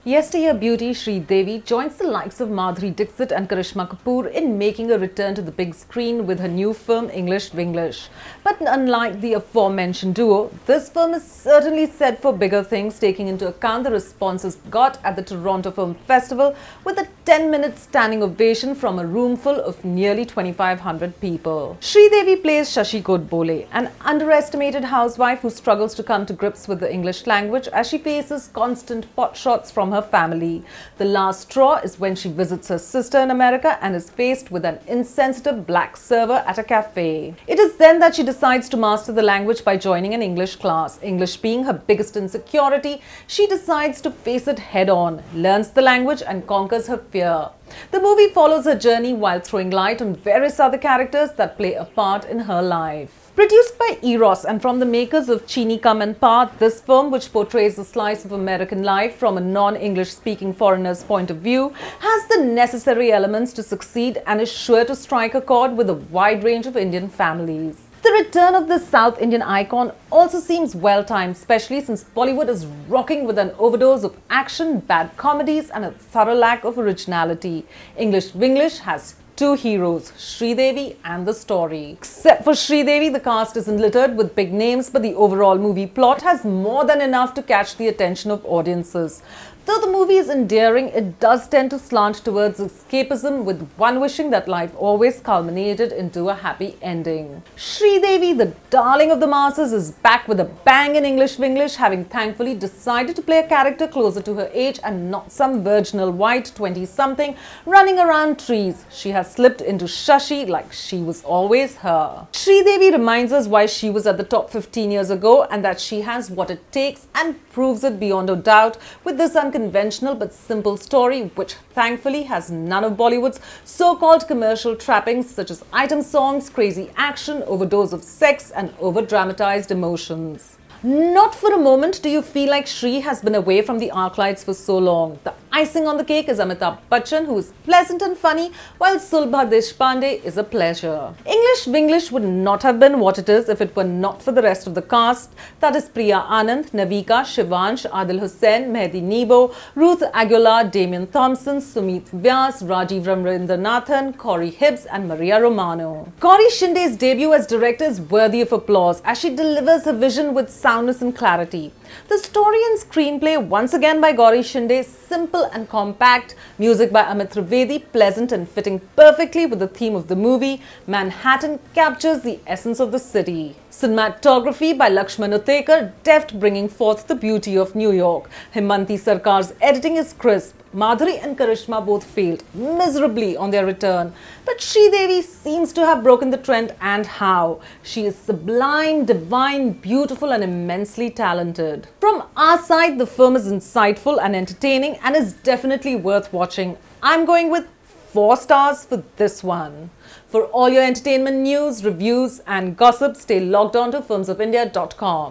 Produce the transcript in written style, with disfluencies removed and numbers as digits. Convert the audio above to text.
Yesteryear beauty Sridevi joins the likes of Madhuri Dixit and Karishma Kapoor in making a return to the big screen with her new film English Vinglish. But unlike the aforementioned duo, this film is certainly set for bigger things, taking into account the responses got at the Toronto Film Festival with a 10-minute standing ovation from a room full of nearly 2,500 people. Sridevi plays Shashi Godbole, an underestimated housewife who struggles to come to grips with the English language as she faces constant potshots from her family. The last straw is when she visits her sister in America and is faced with an insensitive black server at a cafe. It is then that she decides to master the language by joining an English class. English being her biggest insecurity, she decides to face it head-on, learns the language and conquers her fear. The movie follows her journey while throwing light on various other characters that play a part in her life. Produced by Eros and from the makers of Chini Kam and Pa, this film, which portrays a slice of American life from a non-English speaking foreigner's point of view, has the necessary elements to succeed and is sure to strike a chord with a wide range of Indian families. The return of the South Indian icon also seems well-timed, especially since Bollywood is rocking with an overdose of action, bad comedies and a thorough lack of originality. English Vinglish has two heroes, Sridevi and the story. Except for Sridevi, the cast isn't littered with big names, but the overall movie plot has more than enough to catch the attention of audiences. Though the movie is endearing, it does tend to slant towards escapism, with one wishing that life always culminated into a happy ending. Sridevi, the darling of the masses, is back with a bang in English Vinglish, having thankfully decided to play a character closer to her age and not some virginal white 20-something running around trees. She has slipped into Shashi like she was always her. Sridevi reminds us why she was at the top 15 years ago and that she has what it takes and proves it beyond a doubt with this unconventional but simple story, which thankfully has none of Bollywood's so-called commercial trappings such as item songs, crazy action, overdose of sex and over-dramatized emotions. Not for a moment do you feel like Shri has been away from the arc lights for so long. The icing on the cake is Amitabh Bachchan, who is pleasant and funny, while Sulbha Deshpande is a pleasure. English Vinglish would not have been what it is if it were not for the rest of the cast, that is Priya Anand, Navika, Shivansh, Adil Hussain, Mehdi Nebo, Ruth Aguilar, Damian Thompson, Sumit Vyas, Rajiv Ramrendranathn, Corey Hibbs and Maria Romano. Gauri Shinde's debut as director is worthy of applause as she delivers her vision with soundness and clarity. The story and screenplay, once again by Gauri Shinde, simple and compact. Music by Amit Trivedi, pleasant and fitting perfectly with the theme of the movie. Manhattan captures the essence of the city. Cinematography by Lakshman Utekar, deft, bringing forth the beauty of New York. Himanti Sarkar's editing is crisp. Madhuri and Karishma both failed miserably on their return. But Sridevi seems to have broken the trend, and how. She is sublime, divine, beautiful and immensely talented. From our side, the film is insightful and entertaining and is definitely worth watching. I'm going with 4 stars for this one. For all your entertainment news, reviews and gossip, stay logged on to filmsofindia.com.